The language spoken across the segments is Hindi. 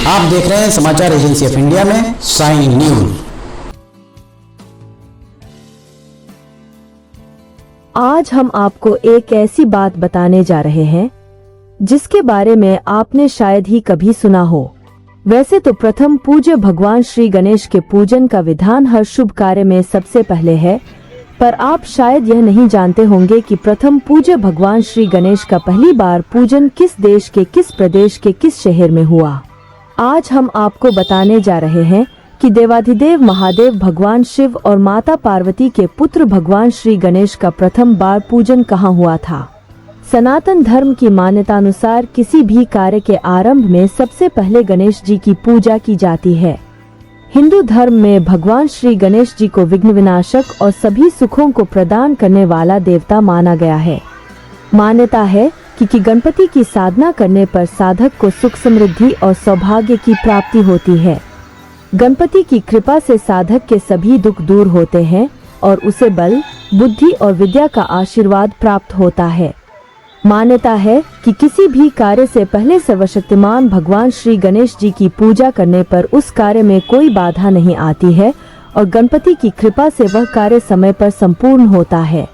आप देख रहे हैं समाचार एजेंसी ऑफ इंडिया में साइन न्यूज। आज हम आपको एक ऐसी बात बताने जा रहे हैं जिसके बारे में आपने शायद ही कभी सुना हो। वैसे तो प्रथम पूज्य भगवान श्री गणेश के पूजन का विधान हर शुभ कार्य में सबसे पहले है, पर आप शायद यह नहीं जानते होंगे कि प्रथम पूज्य भगवान श्री गणेश का पहली बार पूजन किस देश के किस प्रदेश के किस शहर में हुआ। आज हम आपको बताने जा रहे हैं कि देवाधिदेव महादेव भगवान शिव और माता पार्वती के पुत्र भगवान श्री गणेश का प्रथम बार पूजन कहाँ हुआ था। सनातन धर्म की मान्यता अनुसार किसी भी कार्य के आरंभ में सबसे पहले गणेश जी की पूजा की जाती है। हिंदू धर्म में भगवान श्री गणेश जी को विघ्न विनाशक और सभी सुखों को प्रदान करने वाला देवता माना गया है। मान्यता है कि गणपति की साधना करने पर साधक को सुख समृद्धि और सौभाग्य की प्राप्ति होती है। गणपति की कृपा से साधक के सभी दुख दूर होते हैं और उसे बल, बुद्धि और विद्या का आशीर्वाद प्राप्त होता है। मान्यता है कि किसी भी कार्य से पहले सर्वशक्तिमान भगवान श्री गणेश जी की पूजा करने पर उस कार्य में कोई बाधा नहीं आती है और गणपति की कृपा से वह कार्य समय पर संपूर्ण होता है।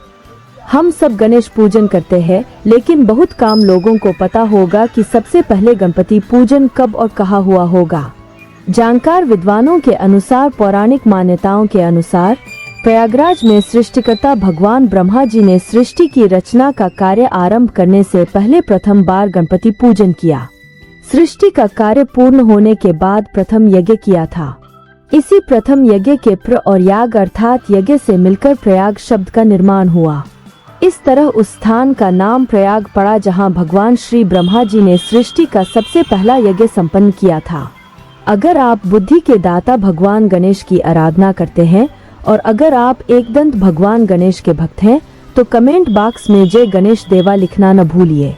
हम सब गणेश पूजन करते हैं, लेकिन बहुत कम लोगों को पता होगा कि सबसे पहले गणपति पूजन कब और कहाँ हुआ होगा। जानकार विद्वानों के अनुसार पौराणिक मान्यताओं के अनुसार प्रयागराज में सृष्टिकर्ता भगवान ब्रह्मा जी ने सृष्टि की रचना का कार्य आरंभ करने से पहले प्रथम बार गणपति पूजन किया। सृष्टि का कार्य पूर्ण होने के बाद प्रथम यज्ञ किया था। इसी प्रथम यज्ञ के प्र और याग अर्थात यज्ञ से मिलकर प्रयाग शब्द का निर्माण हुआ। इस तरह उस स्थान का नाम प्रयाग पड़ा जहां भगवान श्री ब्रह्मा जी ने सृष्टि का सबसे पहला यज्ञ संपन्न किया था। अगर आप बुद्धि के दाता भगवान गणेश की आराधना करते हैं और अगर आप एकदंत भगवान गणेश के भक्त हैं तो कमेंट बॉक्स में जय गणेश देवा लिखना न भूलिए।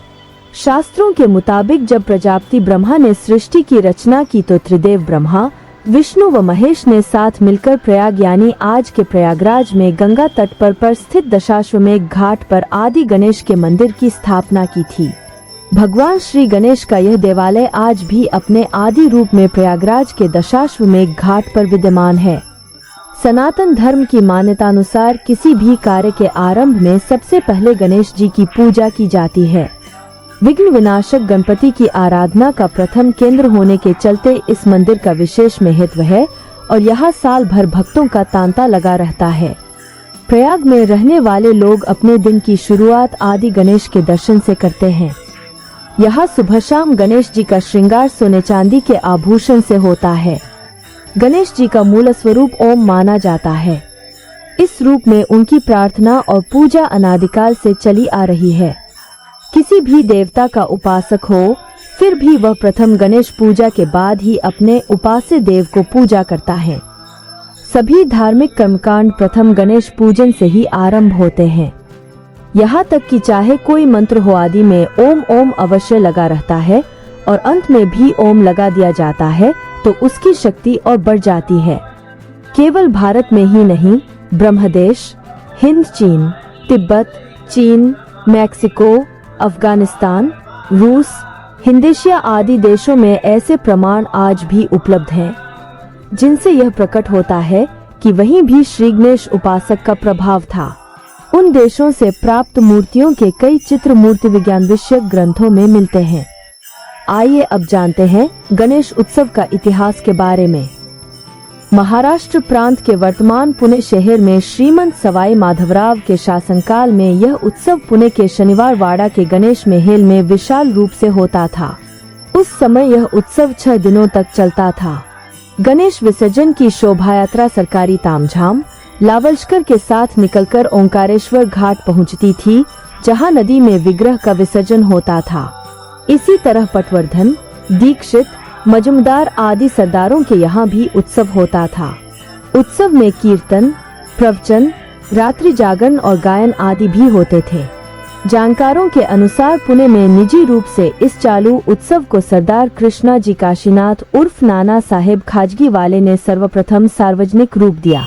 शास्त्रों के मुताबिक जब प्रजापति ब्रह्मा ने सृष्टि की रचना की तो त्रिदेव ब्रह्मा, विष्णु व महेश ने साथ मिलकर प्रयाग यानी आज के प्रयागराज में गंगा तट पर स्थित दशाश्वमेध घाट पर आदि गणेश के मंदिर की स्थापना की थी। भगवान श्री गणेश का यह देवालय आज भी अपने आदि रूप में प्रयागराज के दशाश्वमेध घाट पर विद्यमान है। सनातन धर्म की मान्यता अनुसार किसी भी कार्य के आरंभ में सबसे पहले गणेश जी की पूजा की जाती है। विघ्न विनाशक गणपति की आराधना का प्रथम केंद्र होने के चलते इस मंदिर का विशेष महत्व है और यहाँ साल भर भक्तों का तांता लगा रहता है। प्रयाग में रहने वाले लोग अपने दिन की शुरुआत आदि गणेश के दर्शन से करते हैं। यहाँ सुबह शाम गणेश जी का श्रृंगार सोने चांदी के आभूषण से होता है। गणेश जी का मूल स्वरूप ओम माना जाता है। इस रूप में उनकी प्रार्थना और पूजा अनादिकाल से चली आ रही है। किसी भी देवता का उपासक हो, फिर भी वह प्रथम गणेश पूजा के बाद ही अपने उपास्य देव को पूजा करता है। सभी धार्मिक कर्मकांड प्रथम गणेश पूजन से ही आरंभ होते हैं। यहाँ तक कि चाहे कोई मंत्र हो आदि में ओम ओम अवश्य लगा रहता है और अंत में भी ओम लगा दिया जाता है तो उसकी शक्ति और बढ़ जाती है। केवल भारत में ही नहीं, ब्रह्मदेश, हिंद, चीन, तिब्बत, चीन, मैक्सिको, अफगानिस्तान, रूस, हिंदेशिया आदि देशों में ऐसे प्रमाण आज भी उपलब्ध हैं, जिनसे यह प्रकट होता है कि वहीं भी श्री गणेश उपासक का प्रभाव था। उन देशों से प्राप्त मूर्तियों के कई चित्र मूर्ति विज्ञान विषयक ग्रंथों में मिलते हैं। आइए अब जानते हैं गणेश उत्सव का इतिहास के बारे में। महाराष्ट्र प्रांत के वर्तमान पुणे शहर में श्रीमंत सवाई माधवराव के शासनकाल में यह उत्सव पुणे के शनिवार वाड़ा के गणेश महल में विशाल रूप से होता था। उस समय यह उत्सव 6 दिनों तक चलता था। गणेश विसर्जन की शोभा यात्रा सरकारी तामझाम लावलश्कर के साथ निकलकर ओंकारेश्वर घाट पहुंचती थी, जहां नदी में विग्रह का विसर्जन होता था। इसी तरह पटवर्धन, दीक्षित, मजूमदार आदि सरदारों के यहाँ भी उत्सव होता था। उत्सव में कीर्तन, प्रवचन, रात्रि जागरण और गायन आदि भी होते थे। जानकारों के अनुसार पुणे में निजी रूप से इस चालू उत्सव को सरदार कृष्णा जी काशीनाथ उर्फ नाना साहेब खाजगी वाले ने सर्वप्रथम सार्वजनिक रूप दिया।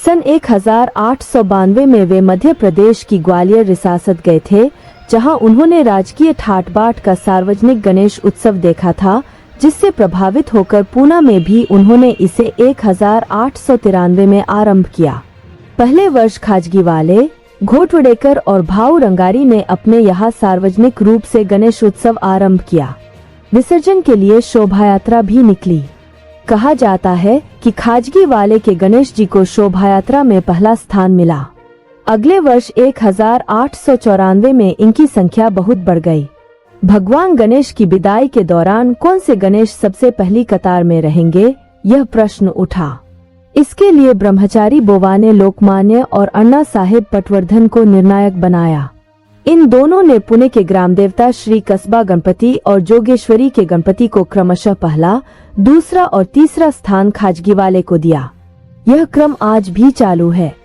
सन 1892 में वे मध्य प्रदेश की ग्वालियर रियासत गए थे, जहां उन्होंने राजकीय ठाट बाट का सार्वजनिक गणेश उत्सव देखा था, जिससे प्रभावित होकर पूना में भी उन्होंने इसे 1893 में आरंभ किया। पहले वर्ष खाजगी वाले, घोटवड़ेकर और भाऊ रंगारी ने अपने यहाँ सार्वजनिक रूप से गणेश उत्सव आरंभ किया। विसर्जन के लिए शोभा यात्रा भी निकली। कहा जाता है कि खाजगी वाले के गणेश जी को शोभा यात्रा में पहला स्थान मिला। अगले वर्ष 1894 में इनकी संख्या बहुत बढ़ गई। भगवान गणेश की विदाई के दौरान कौन से गणेश सबसे पहली कतार में रहेंगे, यह प्रश्न उठा। इसके लिए ब्रह्मचारी बोवा ने लोकमान्य और अन्ना साहेब पटवर्धन को निर्णायक बनाया। इन दोनों ने पुणे के ग्राम देवता श्री कस्बा गणपति और जोगेश्वरी के गणपति को क्रमशः पहला, दूसरा और तीसरा स्थान खाजगी वाले को दिया। यह क्रम आज भी चालू है।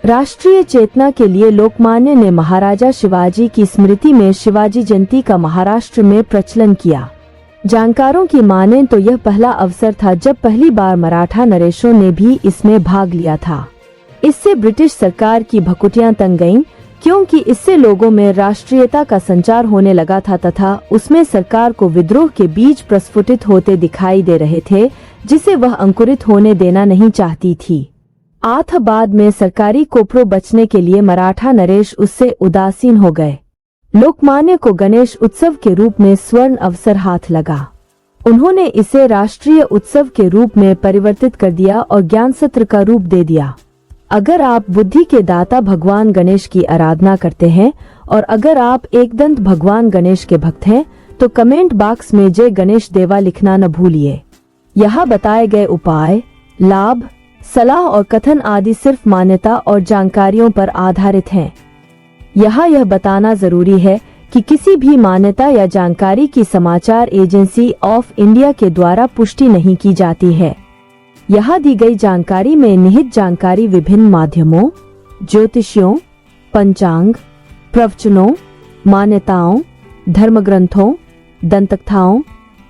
राष्ट्रीय चेतना के लिए लोकमान्य ने महाराजा शिवाजी की स्मृति में शिवाजी जयंती का महाराष्ट्र में प्रचलन किया। जानकारों की माने तो यह पहला अवसर था जब पहली बार मराठा नरेशों ने भी इसमें भाग लिया था। इससे ब्रिटिश सरकार की भकुटियां तंग गईं, क्योंकि इससे लोगों में राष्ट्रीयता का संचार होने लगा था तथा उसमें सरकार को विद्रोह के बीज प्रस्फुटित होते दिखाई दे रहे थे, जिसे वह अंकुरित होने देना नहीं चाहती थी। बाद में सरकारी कोपरों बचने के लिए मराठा नरेश उससे उदासीन हो गए। लोकमान्य को गणेश उत्सव के रूप में स्वर्ण अवसर हाथ लगा। उन्होंने इसे राष्ट्रीय उत्सव के रूप में परिवर्तित कर दिया और ज्ञान सत्र का रूप दे दिया। अगर आप बुद्धि के दाता भगवान गणेश की आराधना करते हैं और अगर आप एकदंत भगवान गणेश के भक्त हैं, तो कमेंट बॉक्स में जय गणेश देवा लिखना न भूलिए। यहाँ बताए गए उपाय, लाभ, सलाह और कथन आदि सिर्फ मान्यता और जानकारियों पर आधारित हैं। यहाँ यह बताना जरूरी है कि किसी भी मान्यता या जानकारी की समाचार एजेंसी ऑफ इंडिया के द्वारा पुष्टि नहीं की जाती है। यहाँ दी गई जानकारी में निहित जानकारी विभिन्न माध्यमों, ज्योतिषियों, पंचांग, प्रवचनों, मान्यताओं, धर्मग्रंथों, दंतकथाओं,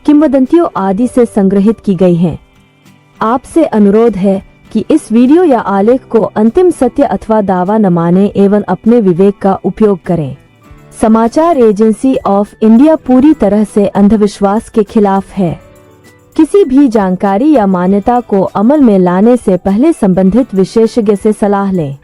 किंवदंतियों आदि से संग्रहित की गई है। आपसे अनुरोध है कि इस वीडियो या आलेख को अंतिम सत्य अथवा दावा न माने एवं अपने विवेक का उपयोग करें। समाचार एजेंसी ऑफ इंडिया पूरी तरह से अंधविश्वास के खिलाफ है। किसी भी जानकारी या मान्यता को अमल में लाने से पहले संबंधित विशेषज्ञ से सलाह लें।